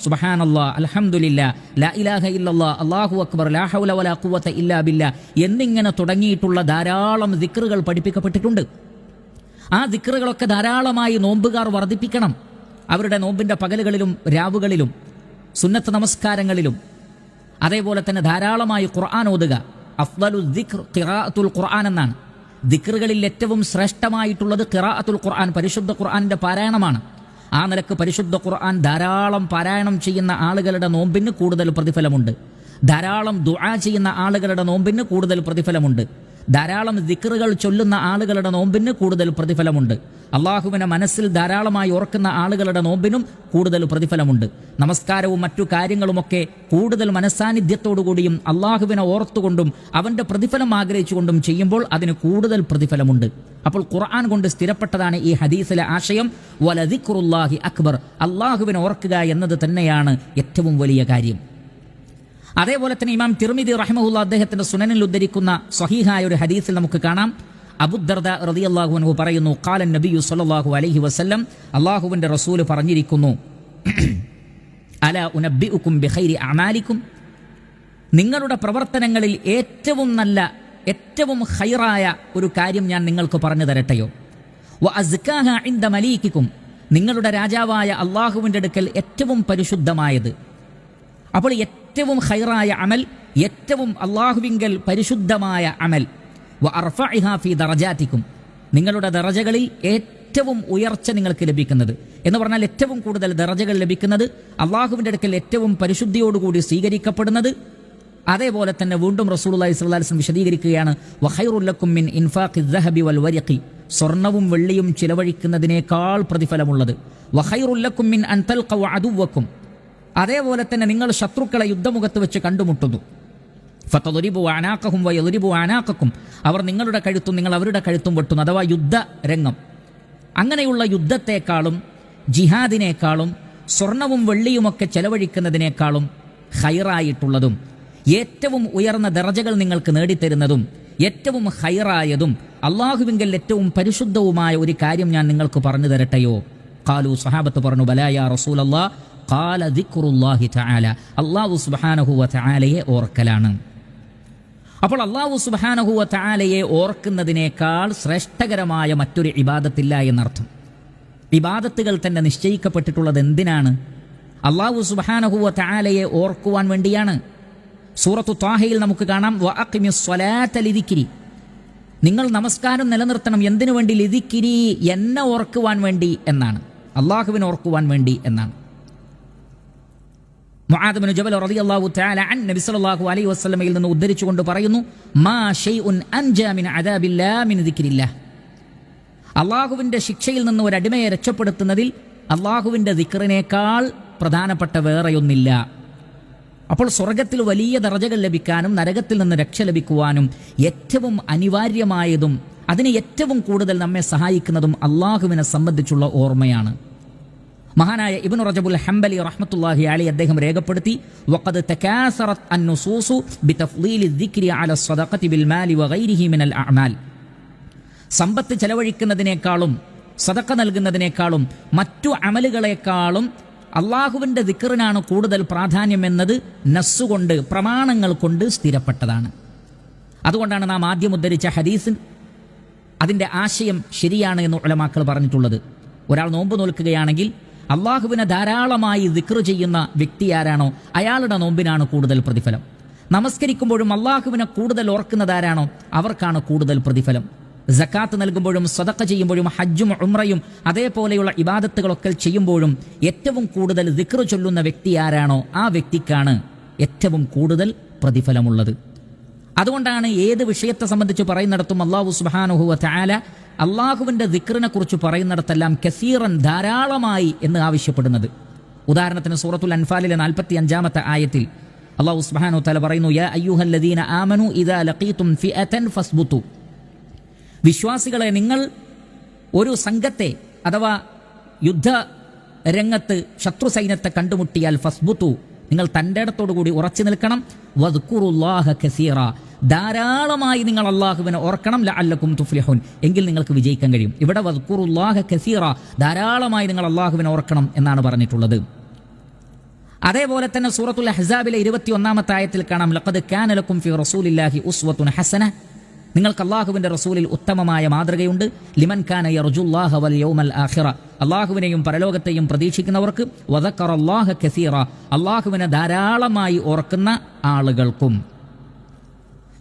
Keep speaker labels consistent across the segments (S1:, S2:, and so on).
S1: സുബ്ഹാനല്ലാഹ്, അൽഹംദുലില്ലാഹ്, ലാ ഇലാഹ ഇല്ലല്ലാഹ്, അല്ലാഹു അക്ബർ, ലാ ഹൗല വലാ ഖുവത ഇല്ലാ ബില്ലാഹ് എന്നിങ്ങനെ തുടങ്ങിയിട്ടുള്ള ധാരാളം ദിക്റുകൾ പഠിപ്പിക്കപ്പെട്ടിട്ടുണ്ട്. ആ ദിക്റുകളൊക്കെ ധാരാളമായി നോമ്പുകാർ വർദ്ധിപ്പിക്കണം. അവരുടെ നോമ്പിൻ്റെ പകലുകളിലും രാവുകളിലും സുന്നത്ത് നമസ്കാരങ്ങളിലും അതേപോലെ തന്നെ ധാരാളമായി ഖുർആൻ ഓതുക. അഫ്ദലു ദിക്ർ ഖിറാഅത്തുൽ ഖുർആൻ എന്നാണ്. ദിക്റുകളിൽ ഏറ്റവും ശ്രേഷ്ഠമായിട്ടുള്ളത് ഖിറാഅത്തുൽ ഖുർആൻ, പരിശുദ്ധ ഖുർആനിൻ്റെ പാരായണമാണ്. ആ നിലക്ക് പരിശുദ്ധ ഖുർആൻ ധാരാളം പാരായണം ചെയ്യുന്ന ആളുകളുടെ നോമ്പിന് കൂടുതൽ പ്രതിഫലമുണ്ട്. ധാരാളം ദുആ ചെയ്യുന്ന ആളുകളുടെ നോമ്പിന് കൂടുതൽ പ്രതിഫലമുണ്ട്. ധാരാളം ദിക്റുകൾ ചൊല്ലുന്ന ആളുകളുടെ നോമ്പിന് കൂടുതൽ പ്രതിഫലമുണ്ട്. അള്ളാഹുവിനെ മനസ്സിൽ ധാരാളമായി ഓർക്കുന്ന ആളുകളുടെ നോമ്പിനും കൂടുതൽ പ്രതിഫലമുണ്ട്. നമസ്കാരവും മറ്റു കാര്യങ്ങളുമൊക്കെ കൂടുതൽ മനസ്സാന്നിധ്യത്തോടുകൂടിയും അള്ളാഹുവിനെ ഓർത്തുകൊണ്ടും അവൻ്റെ പ്രതിഫലം ആഗ്രഹിച്ചുകൊണ്ടും ചെയ്യുമ്പോൾ അതിന് കൂടുതൽ പ്രതിഫലമുണ്ട്. അപ്പോൾ ഖുർആൻ കൊണ്ട് സ്ഥിരപ്പെട്ടതാണ് ഈ ഹദീസിലെ ആശയം, വലദിക്റുല്ലാഹി അക്ബർ, അള്ളാഹുവിനെ ഓർക്കുക എന്നത് തന്നെയാണ് ഏറ്റവും വലിയ കാര്യം. അതേപോലെ തന്നെ ഇമാം തിർമിദി റഹിമഹുല്ലാഹ് അദ്ദേഹത്തിന്റെ സുനനിൽ ഉദ്ധരിക്കുന്ന സ്വഹീഹായ ഒരു ഹദീസിൽ നമുക്ക് കാണാം, അബൂദർദ റളിയല്ലാഹു അൻഹു പറയുന്നു, ഖാല നബിയു സ്വല്ലല്ലാഹു അലൈഹി വസല്ലം, അല്ലാഹുവിന്റെ റസൂൽ പറഞ്ഞിരിക്കുന്നു, അലാ ഉനബ്ബിഉകും ബിഖൈരി അഅമാലിക്കും, നിങ്ങളുടെ പ്രവർത്തനങ്ങളിൽ ഏറ്റവും നല്ല ഏറ്റവും ഖൈറായ ഒരു കാര്യം ഞാൻ നിങ്ങൾക്ക് പറഞ്ഞു തരട്ടെയോ? വഅസ്കാഹ ഇൻദ മലീകിക്കും, നിങ്ങളുടെ രാജാവായ അല്ലാഹുവിന്റെ അടുക്കൽ ഏറ്റവും പരിശുദ്ധമായത്. അപ്പോൾ ഏറ്റവും ഖൈറായ അമൽ, ഏറ്റവും അല്ലാഹുവിങ്കൽ പരിശുദ്ധമായ അമൽ. വഅർഫഇഹാ ഫീ ദറജാതിക്കും, നിങ്ങളുടെ ദറജകളിൽ ഏറ്റവും ഉയർച്ച നിങ്ങൾക്ക് ലഭിക്കുന്നത് എന്ന് പറഞ്ഞാൽ ഏറ്റവും കൂടുതൽ ദറജകൾ ലഭിക്കുന്നത്, അല്ലാഹുവിന്റെ അടുക്കൽ ഏറ്റവും പരിശുദ്ധിയോടുകൂടി സ്വീകരിക്കപ്പെടുന്നത്. അതേപോലെ തന്നെ വീണ്ടും റസൂലുള്ളാഹി സ്വല്ലല്ലാഹു അലൈഹി വസല്ലം വിശദീകരിക്കുകയാണ്, വഖൈറുൽ ലക്കും മിൻ ഇൻഫാഖി ദഹബി വൽ വരിഖി, സ്വർണവും വെള്ളിയും ചിലവഴിക്കുന്നതിനേക്കാൾ പ്രതിഫലമുള്ളത്. വഖൈറുൽ ലക്കും മിൻ അൻ തൽഖവ അദുവക്കും, അതേപോലെ തന്നെ നിങ്ങൾ ശത്രുക്കളെ യുദ്ധമുഖത്ത് വെച്ച് കണ്ടുമുട്ടുന്നു. ഫതദരിബു അനാഖഹും വയദരിബു അനാഖക്കും, അവർ നിങ്ങളുടെ കഴുത്തും നിങ്ങൾ അവരുടെ കഴുത്തും വെട്ടുന്നു, അഥവാ യുദ്ധരംഗം. അങ്ങനെയുള്ള യുദ്ധത്തെക്കാളും ജിഹാദിനേക്കാളും സ്വർണവും വെള്ളിയുമൊക്കെ ചെലവഴിക്കുന്നതിനേക്കാളും ഖൈറായിട്ടുള്ളതും ഏറ്റവും ഉയർന്ന ദറജകൾ നിങ്ങൾക്ക് നേടിത്തരുന്നതും ഏറ്റവും ഖൈറായതും അള്ളാഹുവിങ്കൽ ഏറ്റവും പരിശുദ്ധവുമായ ഒരു കാര്യം ഞാൻ നിങ്ങൾക്ക് പറഞ്ഞു തരട്ടെയോ? ഖാലു, സഹാബത്ത് പറഞ്ഞു, ബലാ യാ റസൂലല്ലാഹ്, ഖാല ദിക്റുല്ലാഹി തആല, അല്ലാഹു സുബ്ഹാനഹു വ തആലയെ ഓർക്കലാണ്. അപ്പോൾ അല്ലാഹു സുബ്ഹാനഹു വ തആലയെ ഓർക്കുന്നതിനേക്കാൾ ശ്രേഷ്ഠകരമായ മറ്റൊരു ഇബാദത്തില്ല എന്നർത്ഥം. ഇബാദത്തുകൾ തന്നെ നിശ്ചയിക്കപ്പെട്ടിട്ടുള്ളത് എന്തിനാണ്? അല്ലാഹു സുബ്ഹാനഹു വ തആലയെ ഓർക്കുവാൻ വേണ്ടിയാണ്. സൂറത്തു ത്വാഹയിൽ നമുക്ക് കാണാം, വഅഖിമിസ് സ്വലാത ലിദിക്രി, നിങ്ങൾ നമസ്കാരം നിലനിർത്തണം. എന്തിനു വേണ്ടി? ലിദിക്രി, എന്നെ ഓർക്കുവാൻ വേണ്ടി എന്നാണ്, അള്ളാഹുവിനെ ഓർക്കുവാൻ വേണ്ടി എന്നാണ്. മുആദ് ഇബ്നു ജബൽ റളിയല്ലാഹു തആല അൻ നബി സല്ലല്ലാഹു അലൈഹി വസല്ലമയിൽ നിന്ന് ഉദ്ധരിച്ചുകൊണ്ട് പറയുന്നു, മാ ഷൈഉൻ അൻജാ മിൻ അദാബില്ലാഹി മിൻ ദിക്രില്ലാഹ്, അള്ളാഹുവിൻ്റെ ശിക്ഷയിൽ നിന്ന് ഒരു അടിമയെ രക്ഷപ്പെടുത്തുന്നതിൽ അള്ളാഹുവിൻ്റെ ദിക്റിനേക്കാൾ പ്രധാനപ്പെട്ട വേറെയൊന്നില്ല. അപ്പോൾ സ്വർഗത്തിൽ വലിയ ദറജകൾ ലഭിക്കാനും നരകത്തിൽ നിന്ന് രക്ഷ ലഭിക്കുവാനും ഏറ്റവും അനിവാര്യമായതും അതിന് ഏറ്റവും കൂടുതൽ നമ്മെ സഹായിക്കുന്നതും അള്ളാഹുവിനെ സംബന്ധിച്ചുള്ള ഓർമ്മയാണ്. മഹാനായ ഇബ്നു റജബുൽ ഹംബലി റഹ്മത്തുള്ളാഹി അലൈഹി അദ്ദേഹം രേഖപ്പെടുത്തി, വഖദ് തകാസറത് അൻ-നുസൂസു ബിതഫ്ളീലി ദിക്രി അല സ്വദഖതി ബിൽ മാലി വഗൈരിഹി മിനൽ അഅമാൽ, സമ്പത്ത് ചെലവഴിക്കുന്നതിനേക്കാളും സദഖ നൽകുന്നതിനേക്കാളും മറ്റു അമലുകളെക്കാളും അള്ളാഹുവിൻ്റെ ദിക്റിനാണ് കൂടുതൽ പ്രാധാന്യം എന്നത് നസ്സുകൊണ്ട്, പ്രമാണങ്ങൾ കൊണ്ട് സ്ഥിരപ്പെട്ടതാണ്. അതുകൊണ്ടാണ് നാം ആദ്യം ഉദ്ധരിച്ച ഹദീസിൽ അതിൻ്റെ ആശയം ശരിയാണ് എന്ന് ഉലമാക്കൾ പറഞ്ഞിട്ടുള്ളത്. ഒരാൾ നോമ്പ് നോൽക്കുകയാണെങ്കിൽ അള്ളാഹുവിനെ ധാരാളമായി ദിക്ർ ചെയ്യുന്ന വ്യക്തി ആരാണോ അയാളുടെ നോമ്പിനാണ് കൂടുതൽ പ്രതിഫലം. നമസ്കരിക്കുമ്പോഴും അള്ളാഹുവിനെ കൂടുതൽ ഓർക്കുന്നതാരാണോ അവർക്കാണ് കൂടുതൽ പ്രതിഫലം. സക്കാത്ത് നൽകുമ്പോഴും സദഖ ചെയ്യുമ്പോഴും ഹജ്ജും ഉംറയും അതേപോലെയുള്ള ഇബാദത്തുകളൊക്കെ ചെയ്യുമ്പോഴും ഏറ്റവും കൂടുതൽ ദിക്ർ ചൊല്ലുന്ന വ്യക്തി ആരാണോ ആ വ്യക്തിക്കാണ് ഏറ്റവും കൂടുതൽ പ്രതിഫലമുള്ളത്. അതുകൊണ്ടാണ് ഏത് വിഷയത്തെ സംബന്ധിച്ച് പറയുന്നിടത്തും അല്ലാഹു സുബ്ഹാനഹു വ തആല അള്ളാഹുവിൻ്റെ ദിക്റിനെ കുറിച്ച് പറയുന്നിടത്തെല്ലാം കസീറൻ, ധാരാളമായി എന്ന് ആവശ്യപ്പെടുന്നത്. ഉദാഹരണത്തിന് സൂറത്തുൽ അൻഫാലിലെ 45-ാമത്തെ ആയത്തിൽ അല്ലാഹു സുബ്ഹാനഹു വ തആല പറയുന്നു, യാ അയ്യുഹല്ലദീന ആമനു ഇദാ ലഖീതും ഫിഅതൻ ഫസ്ബുതു, വിശ്വാസികളെ, നിങ്ങൾ ഒരു സംഘത്തെ അഥവാ യുദ്ധ രംഗത്ത് ശത്രു സൈന്യത്തെ കണ്ടുമുട്ടിയാൽ ഫസ്ബുതു, നിങ്ങൾ തൻ്റെ ഇടത്തോടുകൂടി ഉറച്ചു നിൽക്കണം. വദ്കുറുല്ലാഹ കസീറ, ധാരാളമായി നിങ്ങൾ അള്ളാഹുവിനെ ഓർക്കണം. ലഅല്ലക്കും തുഫ്ലിഹൂൻ, എങ്കിൽ നിങ്ങൾക്ക് വിജയിക്കാൻ കഴിയും. ഇവിടെ വദ്കുറുല്ലാഹ കസീറ, ധാരാളമായി നിങ്ങൾ അള്ളാഹുവിനെ ഓർക്കണം എന്നാണ് പറഞ്ഞിട്ടുള്ളത്. അതേപോലെ തന്നെ സൂറത്തുൽ അഹ്സാബിലെ 21-ാമത്തെ ആയത്തിൽ കാണാം, ലഖദ് കാന ലക്കും ഫീ റസൂലില്ലാഹി ഉസ്വത്തുൻ ഹസന, നിങ്ങൾക്ക് അള്ളാഹുവിന്റെ റസൂലിൽ ഉത്തമമായ മാതൃകയുണ്ട്. ലിമൻ കാന യർജുല്ലാഹ വൽ യൗമൽ ആഖിറ, അള്ളാഹുവിനെയും പരലോകത്തെയും പ്രതീക്ഷിക്കുന്നവർക്ക്, വദക്കറല്ലാഹ കസീറ, അള്ളാഹുവിനെ ധാരാളമായി ഓർക്കുന്ന ആളുകൾക്കും.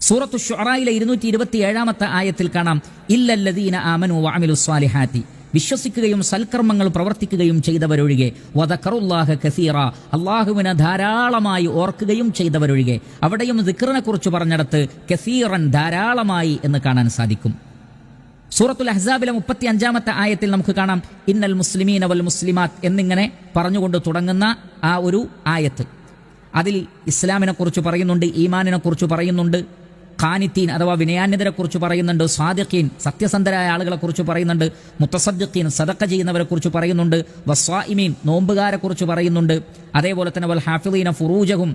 S1: സൂറത്തു ശുഅറായിലെ 227-ാമത്തെ ആയത്തിൽ കാണാം, ഇല്ലല്ലദീന ആമനു വഅമിലുസ് സ്വാലിഹാത്തി, വിശ്വസിക്കുകയും സൽക്കർമ്മങ്ങൾ പ്രവർത്തിക്കുകയും ചെയ്തവരൊഴികെ, വദക്കറുല്ലാഹ കസീറ, അള്ളാഹുവിനെ ധാരാളമായി ഓർക്കുകയും ചെയ്തവരൊഴികെ. അവിടെയും ദിക്റിനെ കുറിച്ച് പറഞ്ഞിടത്ത് കസീറൻ, ധാരാളമായി എന്ന് കാണാൻ സാധിക്കും. സൂറത്തുൽ അഹ്സാബിലെ 35-ാമത്തെ ആയത്തിൽ നമുക്ക് കാണാം, ഇന്നൽ മുസ്ലിമീന വൽ മുസ്ലിമാത്ത് എന്നിങ്ങനെ പറഞ്ഞുകൊണ്ട് തുടങ്ങുന്ന ആ ഒരു ആയത്ത്. അതിൽ ഇസ്ലാമിനെ കുറിച്ച് പറയുന്നുണ്ട്, ഈമാനിനെ കുറിച്ച് പറയുന്നുണ്ട്, ഖാനിത്തീൻ അഥവാ വിനയാന്യതരെ കുറിച്ച് പറയുന്നുണ്ട്, സാദിഖീൻ സത്യസന്ധരായ ആളുകളെ കുറിച്ച് പറയുന്നുണ്ട്, മുത്തസദ്ദിഖീൻ സദഖ ചെയ്യുന്നവരെ കുറിച്ച് പറയുന്നുണ്ട്, വസ്വായിമീൻ നോമ്പുകാരെ കുറിച്ച് പറയുന്നുണ്ട്, അതേപോലെ തന്നെ വൽ ഹാഫിളീന ഫുറൂജഹും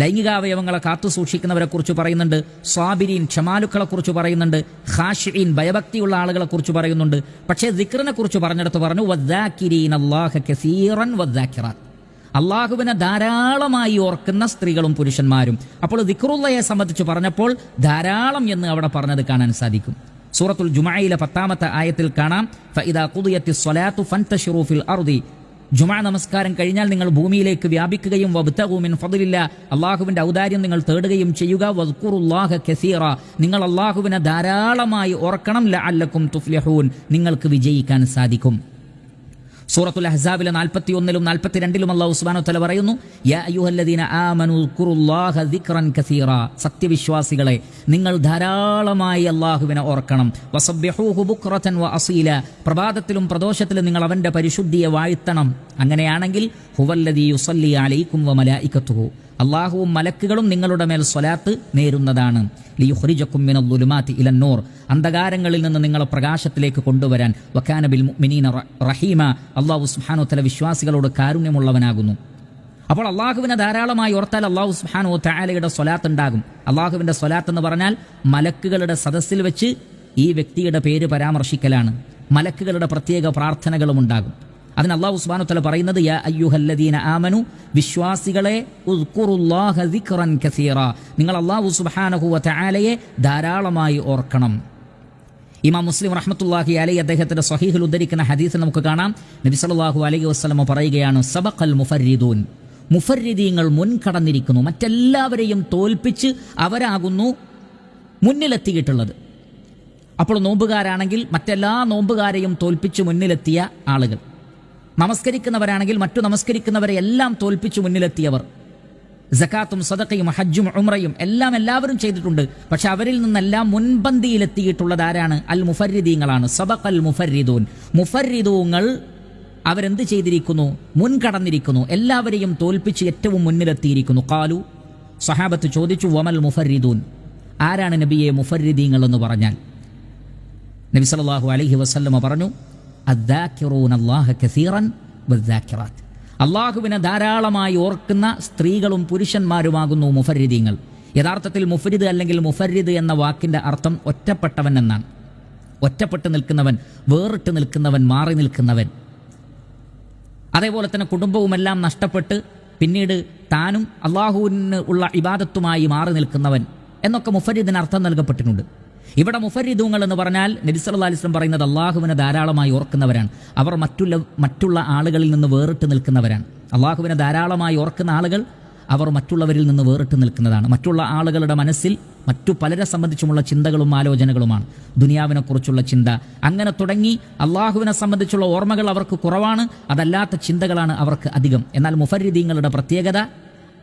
S1: ലൈംഗികാവയവങ്ങളെ കാത്തു സൂക്ഷിക്കുന്നവരെ കുറിച്ച് പറയുന്നുണ്ട്, സ്വാബിരീൻ ക്ഷമാലുക്കളെ കുറിച്ച് പറയുന്നുണ്ട്, ഖാശിഈൻ ഭയഭക്തിയുള്ള ആളുകളെ കുറിച്ച് പറയുന്നുണ്ട്. പക്ഷേ ദിക്റിനെ കുറിച്ച് പറഞ്ഞിടത്ത് പറഞ്ഞു, വദ്ദാകിരീന അല്ലാഹ കസീറൻ വദ്ദാകിറാത്ത്, അള്ളാഹുവിനെ ധാരാളമായി ഓർക്കുന്ന സ്ത്രീകളും പുരുഷന്മാരും. അപ്പോൾ ദിക്റുള്ളയെ സംബന്ധിച്ച് പറഞ്ഞപ്പോൾ ധാരാളം എന്ന് അവിടെ പറഞ്ഞത് കാണാൻ സാധിക്കും. സൂറത്തുൽ ജുമഅയിലെ 10-ാമത്തെ ആയത്തിൽ കാണാം, ഫഇദാ ഖുദിയത്തിസ് സ്വലാത്തു ഫൻതശിറൂ ഫിൽ അർദി, ജുമഅ നമസ്കാരം കഴിഞ്ഞാൽ നിങ്ങൾ ഭൂമിയിലേക്ക് വ്യാപിക്കുകയും വബ്തഗൂ മിൻ ഫദ്ലില്ലാ, അള്ളാഹുവിന്റെ ഔദാര്യം നിങ്ങൾ തേടുകയും ചെയ്യുക, വദ്കുറുല്ലാഹ കസീറ, നിങ്ങൾ അള്ളാഹുവിനെ ധാരാളമായി ഓർക്കണം, ലഅല്ലക്കും തുഫ്ലിഹൂൻ, നിങ്ങൾക്ക് വിജയിക്കാൻ സാധിക്കും. സൂറത്തുൽ അഹ്സാബിലെ 41-ലും 42-ലും അല്ലാഹു സുബ്ഹാനഹു വ തആല പറയുന്നു, യാ അയ്യുഹല്ലദീന ആമനൂ ഉസ്കുറുല്ലാഹ ദിക്റൻ കസീറ, സത്യവിശ്വാസികളെ നിങ്ങൾ ധാരാളമായി അള്ളാഹുവിനെ ഓർക്കണം. വസബ്ബിഹൂഹു ബുക്റതൻ വ അസീല, പ്രഭാതത്തിലും പ്രദോഷത്തിലും നിങ്ങൾ അവന്റെ പരിശുദ്ധിയെ വാഴ്ത്തണം. അങ്ങനെയാണെങ്കിൽ ഹുവല്ലദീ യുസല്ലി അലൈക്കും വ മലായികത്തുഹു, അള്ളാഹുവും മലക്കുകളും നിങ്ങളുടെ മേൽ സ്വലാത്ത് നേരുന്നതാണ്. ലിയുഖ്രിജക്കും മിനൽ ദുലുമാതി ഇലൻ നൂർ, അന്ധകാരങ്ങളിൽ നിന്ന് നിങ്ങളെ പ്രകാശത്തിലേക്ക് കൊണ്ടുവരാൻ. വകാന ബിൽ മുഅ്മിനീന റഹീമ, അല്ലാഹു സുബ്ഹാനഹു വ തആല വിശ്വാസികളോട് കാരുണ്യമുള്ളവനാകുന്നു. അപ്പോൾ അള്ളാഹുവിനെ ധാരാളമായി ഓർത്താൽ അല്ലാഹു സുബ്ഹാനഹു വ തആലയുടെ സ്വലാത്ത് ഉണ്ടാകും. അള്ളാഹുവിന്റെ സ്വലാത്ത് എന്ന് പറഞ്ഞാൽ മലക്കുകളുടെ സദസ്സിൽ വെച്ച് ഈ വ്യക്തിയുടെ പേര് പരാമർശിക്കലാണ്. മലക്കുകളുടെ പ്രത്യേക പ്രാർത്ഥനകളും ഉണ്ടാകും. അതിന് അല്ലാഹു സുബ്ഹാനഹു വ തആല പറയുന്നത്, യാ അയ്യുഹല്ലദീന ആമനു, വിശ്വാസികളെ, ഉസ്കുറുല്ലാഹ ദിക്റൻ കസീറ, നിങ്ങൾ അല്ലാഹു സുബ്ഹാനഹു വ തആലയെ ധാരാളമായി ഓർക്കണം. ഇമാം മുസ്ലിം റഹ്മത്തുള്ളാഹി അലൈഹി അദ്ദേഹത്തിന്റെ സ്വഹീഹിൽ ഉദ്ധരിക്കുന്ന ഹദീസിൽ നമുക്ക് കാണാം, നബി സല്ലല്ലാഹു അലൈഹി വസല്ലം പറയുകയാണ്, സബഖൽ മുഫർരിദൂൻ, മുഫർരിദീങ്ങൾ മുൻകടന്നിരിക്കുന്നു, മറ്റെല്ലാവരെയും തോൽപ്പിച്ച് അവരാകുന്നു മുന്നിലെത്തിയിട്ടുള്ളത്. അപ്പോൾ നോമ്പുകാരാണെങ്കിൽ മറ്റെല്ലാ നോമ്പുകാരെയും തോൽപ്പിച്ച് മുന്നിലെത്തിയ ആളുകൾ, നമസ്കരിക്കുന്നവരാണെങ്കിൽ മറ്റു നമസ്കരിക്കുന്നവരെ എല്ലാം തോൽപ്പിച്ച് മുന്നിലെത്തിയവർ, സകാത്തും സദഖയും ഹജ്ജും ഉംറയും എല്ലാം എല്ലാവരും ചെയ്തിട്ടുണ്ട്. പക്ഷെ അവരിൽ നിന്നെല്ലാം മുൻപന്തിയിലെത്തിയിട്ടുള്ളത് ആരാണ്? അൽ മുഫർരിദീങ്ങളാണ്. സബഖൽ മുഫർരിദൂൻ, മുഫർരിദൂങ്ങൾ അവരെന്ത് ചെയ്തിരിക്കുന്നു? മുൻകടന്നിരിക്കുന്നു, എല്ലാവരെയും തോൽപ്പിച്ച് ഏറ്റവും മുന്നിലെത്തിയിരിക്കുന്നു. ഖാലു, സഹാബത്ത് ചോദിച്ചു, വമൽ മുഫർരിദൂൻ, ആരാണ് നബിയെ മുഫർരിദീങ്ങൾ എന്ന് പറഞ്ഞാൽ? നബി സല്ലല്ലാഹു അലൈഹി വസല്ലം പറഞ്ഞു, അദ്ദാകിറൂനല്ലാഹ കസീറൻ വദ്ദാകിറാത്ത്, അള്ളാഹുവിനെ ധാരാളമായി ഓർക്കുന്ന സ്ത്രീകളും പുരുഷന്മാരുമാകുന്നു മുഫർരിദീങ്ങൾ. യഥാർത്ഥത്തിൽ മുഫരിദ് അല്ലെങ്കിൽ മുഫരിദ് എന്ന വാക്കിന്റെ അർത്ഥം ഒറ്റപ്പെട്ടവൻ എന്നാണ്. ഒറ്റപ്പെട്ട് നിൽക്കുന്നവൻ, വേറിട്ട് നിൽക്കുന്നവൻ, മാറി നിൽക്കുന്നവൻ. അതേപോലെ തന്നെ കുടുംബവുമെല്ലാം നഷ്ടപ്പെട്ട് പിന്നീട് താനും അള്ളാഹുവിന് ഉള്ള ഇബാദത്തുമായി മാറി നിൽക്കുന്നവൻ എന്നൊക്കെ മുഫരിദിന് അർത്ഥം നൽകപ്പെട്ടിട്ടുണ്ട്. ഇവിടെ മുഫരിദൂങ്ങൾ എന്ന് പറഞ്ഞാൽ നബി സല്ലല്ലാഹു അലൈഹി വസല്ലം പറയുന്നത് അള്ളാഹുവിനെ ധാരാളമായി ഓർക്കുന്നവരാണ്. അവർ മറ്റുള്ള ആളുകളിൽ നിന്ന് വേറിട്ട് നിൽക്കുന്നവരാണ്. അള്ളാഹുവിനെ ധാരാളമായി ഓർക്കുന്ന ആളുകൾ അവർ മറ്റുള്ളവരിൽ നിന്ന് വേറിട്ട് നിൽക്കുന്നതാണ്. മറ്റുള്ള ആളുകളുടെ മനസ്സിൽ മറ്റു പലരെ സംബന്ധിച്ചുമുള്ള ചിന്തകളും ആലോചനകളുമാണ്. ദുനിയാവിനെക്കുറിച്ചുള്ള ചിന്ത, അങ്ങനെ തുടങ്ങി അള്ളാഹുവിനെ സംബന്ധിച്ചുള്ള ഓർമ്മകൾ അവർക്ക് കുറവാണ്. അതല്ലാത്ത ചിന്തകളാണ് അവർക്ക് അധികം. എന്നാൽ മുഫരിദീങ്ങളുടെ പ്രത്യേകത,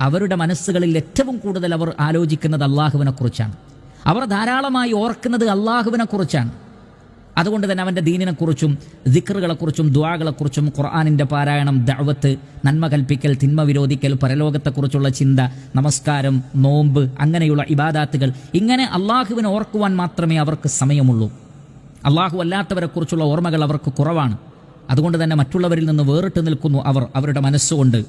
S1: അവരുടെ മനസ്സുകളിൽ ഏറ്റവും കൂടുതൽ അവർ ആലോചിക്കുന്നത് അള്ളാഹുവിനെക്കുറിച്ചാണ്. അവർ ധാരാളമായി ഓർക്കുന്നത് അള്ളാഹുവിനെക്കുറിച്ചാണ്. അതുകൊണ്ട് തന്നെ അവൻ്റെ ദീനിനെക്കുറിച്ചും ദിക്റുകളെക്കുറിച്ചും ദുആകളെക്കുറിച്ചും ഖുർആനിൻ്റെ പാരായണം, ദഅവത്ത്, നന്മ കൽപ്പിക്കൽ, തിന്മ വിരോധിക്കൽ, പരലോകത്തെക്കുറിച്ചുള്ള ചിന്ത, നമസ്കാരം, നോമ്പ്, അങ്ങനെയുള്ള ഇബാദാത്തുകൾ, ഇങ്ങനെ അള്ളാഹുവിനെ ഓർക്കുവാൻ മാത്രമേ അവർക്ക് സമയമുള്ളൂ. അള്ളാഹു അല്ലാത്തവരെക്കുറിച്ചുള്ള ഓർമ്മകൾ അവർക്ക് കുറവാണ്. അതുകൊണ്ട് തന്നെ മറ്റുള്ളവരിൽ നിന്ന് വേറിട്ട് നിൽക്കുന്നു അവർ അവരുടെ മനസ്സുകൊണ്ട്.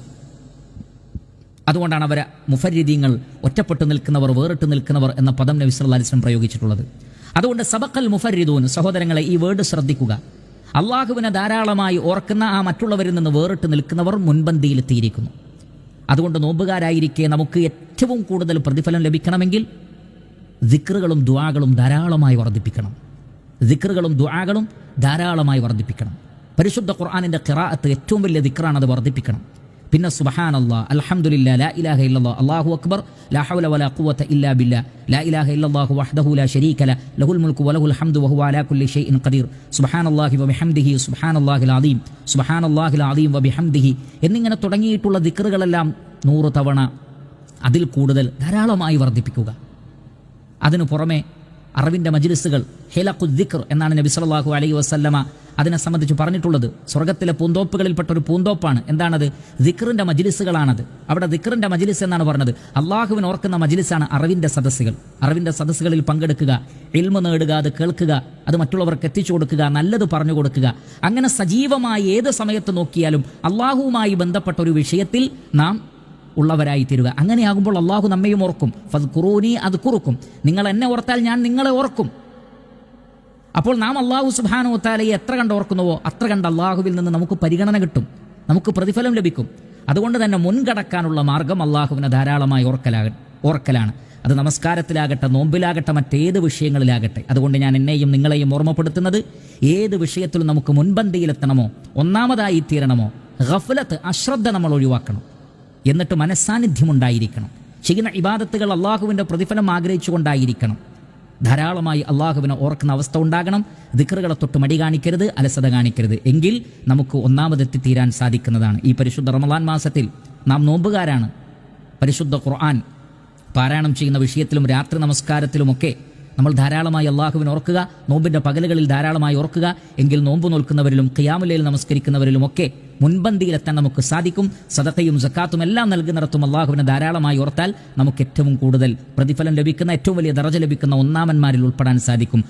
S1: അതുകൊണ്ടാണ് അവരെ മുഫരിദീങ്ങൾ, ഒറ്റപ്പെട്ടു നിൽക്കുന്നവർ, വേറിട്ട് നിൽക്കുന്നവർ എന്ന പദം നബി സല്ലല്ലാഹു അലൈഹി വസല്ലം പ്രയോഗിച്ചിട്ടുള്ളത്. അതുകൊണ്ട് സബഖൽ മുഫരിദൂൻ, സഹോദരങ്ങളെ ഈ വേർഡ് ശ്രദ്ധിക്കുക. അള്ളാഹുവിനെ ധാരാളമായി ഓർക്കുന്ന ആ മറ്റുള്ളവരിൽ നിന്ന് വേറിട്ട് നിൽക്കുന്നവർ മുൻപന്തിയിലെത്തിയിരിക്കുന്നു. അതുകൊണ്ട് നോമ്പുകാരായിരിക്കെ നമുക്ക് ഏറ്റവും കൂടുതൽ പ്രതിഫലം ലഭിക്കണമെങ്കിൽ ദിക്റുകളും ദുആകളും ധാരാളമായി വർദ്ധിപ്പിക്കണം. ദിക്റുകളും ദുആകളും ധാരാളമായി വർദ്ധിപ്പിക്കണം. പരിശുദ്ധ ഖുർആനിൻ്റെ ഖിറാഅത്ത് ഏറ്റവും വലിയ ദിക്റാണ്, അത് വർദ്ധിപ്പിക്കണം. പിന്നെ സുബ്ഹാനല്ലാഹ്, അൽഹംദുലില്ലാഹ്, ലാ ഇലാഹ ഇല്ലല്ലാഹ്, അല്ലാഹു അക്ബർ, ലാ ഹൗല വലാ ഖുവത ഇല്ലാ ബില്ലാഹ്, ലാ ഇലാഹ ഇല്ലല്ലാഹു വഹ്ദഹു ലാ ശരീക ലഹു, ലഹുൽ മുൽക്കു വലഹുൽ ഹംദു വഹുവ അലാ കുല്ലി ഷൈഇൻ ഖദീർ, സുബ്ഹാനല്ലാഹി വബിഹംദിഹി, സുബ്ഹാനല്ലാഹിൽ അദീം, സുബ്ഹാനല്ലാഹിൽ അദീം വബിഹംദിഹി എന്നിങ്ങനെ തുടങ്ങിയിട്ടുള്ള ദിക്റുകളെല്ലാം 100 തവണ അതിൽ കൂടുതൽ ധാരാളമായി വർദ്ധിപ്പിക്കുക. അതിനു പുറമെ അറിവിൻ്റെ മജ്ലിസുകൾ, ഹിലഖു ദിക്ർ എന്നാണ് നബി സല്ലല്ലാഹു അലൈഹി വസല്ലമ അതിനെ സംബന്ധിച്ച് പറഞ്ഞിട്ടുള്ളത്. സ്വർഗ്ഗത്തിലെ പൂന്തോപ്പുകളിൽപ്പെട്ട ഒരു പൂന്തോപ്പാണ്. എന്താണത്? ദിക്റിൻ്റെ മജ്ലിസുകളാണത്. അവിടെ ദിക്റിൻ്റെ മജ്ലിസ് എന്നാണ് പറഞ്ഞത്. അള്ളാഹുവിനെ ഓർക്കുന്ന മജ്ലിസാണ് അറിവിൻ്റെ സദസ്സുകൾ. അറിവിൻ്റെ സദസ്സുകളിൽ പങ്കെടുക്കുക, ഇൽമു നേടുക, അത് കേൾക്കുക, അത് മറ്റുള്ളവർക്ക് എത്തിച്ചു കൊടുക്കുക, നല്ലത് പറഞ്ഞു കൊടുക്കുക. അങ്ങനെ സജീവമായി ഏത് സമയത്ത് നോക്കിയാലും അള്ളാഹുവുമായി ബന്ധപ്പെട്ട ഒരു വിഷയത്തിൽ നാം ഉള്ളവരായി തീരുക. അങ്ങനെയാകുമ്പോൾ അള്ളാഹു നമ്മയും ഓർക്കും. ഫദ്കുറൂനി അദ്കുറുക്കും, നിങ്ങൾ എന്നെ ഓർത്താൽ ഞാൻ നിങ്ങളെ ഓർക്കും. അപ്പോൾ നാം അള്ളാഹു സുബ്ഹാനഹു വ തആലയെ എത്ര കണ്ട് ഓർക്കുന്നുവോ അത്ര കണ്ട് അള്ളാഹുവിൽ നിന്ന് നമുക്ക് പരിഗണന കിട്ടും, നമുക്ക് പ്രതിഫലം ലഭിക്കും. അതുകൊണ്ട് തന്നെ മുൻകടക്കാനുള്ള മാർഗം അള്ളാഹുവിനെ ധാരാളമായി ഓർക്കലാണ്. അത് നമസ്കാരത്തിലാകട്ടെ, നോമ്പിലാകട്ടെ, മറ്റേത് വിഷയങ്ങളിലാകട്ടെ. അതുകൊണ്ട് ഞാൻ എന്നെയും നിങ്ങളെയും ഓർമ്മപ്പെടുത്തുന്നത്, ഏത് വിഷയത്തിലും നമുക്ക് മുൻപന്തിയിലെത്തണമോ, ഒന്നാമതായി തീരണമോ, ഗഫലത്ത്, അശ്രദ്ധ നമ്മൾ ഒഴിവാക്കണം. എന്നിട്ട് മനസ്സാന്നിധ്യമുണ്ടായിരിക്കണം. ചെയ്യുന്ന ഇബാദത്തുകൾ അള്ളാഹുവിൻ്റെ പ്രതിഫലം ആഗ്രഹിച്ചുകൊണ്ടായിരിക്കണം. ധാരാളമായി അള്ളാഹുവിനെ ഓർക്കുന്ന അവസ്ഥ ഉണ്ടാകണം. ദിക്റുകളെ തൊട്ട് മടി കാണിക്കരുത്, അലസത കാണിക്കരുത്. എങ്കിൽ നമുക്ക് ഒന്നാമതെത്തിത്തീരാൻ സാധിക്കുന്നതാണ്. ഈ പരിശുദ്ധ റമളാൻ മാസത്തിൽ നാം നോമ്പുകാരാണ്. പരിശുദ്ധ ഖുർആൻ പാരായണം ചെയ്യുന്ന വിഷയത്തിലും രാത്രി നമസ്കാരത്തിലുമൊക്കെ നമ്മൾ ധാരാളമായി അള്ളാഹുവിനെ ഓർക്കുക. നോമ്പിൻ്റെ പകലുകളിൽ ധാരാളമായി ഓർക്കുക. എങ്കിൽ നോമ്പ് നോൽക്കുന്നവരിലും ഖിയാമുൽ ലൈൽ നമസ്കരിക്കുന്നവരിലുമൊക്കെ മുൻപന്തിയിലെത്താൻ നമുക്ക് സാധിക്കും. സദഖയും സക്കാത്തും എല്ലാം നൽകുന്നിടത്തും അള്ളാഹുവിനെ ധാരാളമായി ഓർത്താൽ നമുക്ക് ഏറ്റവും കൂടുതൽ പ്രതിഫലം ലഭിക്കുന്ന, ഏറ്റവും വലിയ ദറജ ലഭിക്കുന്ന ഒന്നാമന്മാരിൽ ഉൾപ്പെടാൻ സാധിക്കും.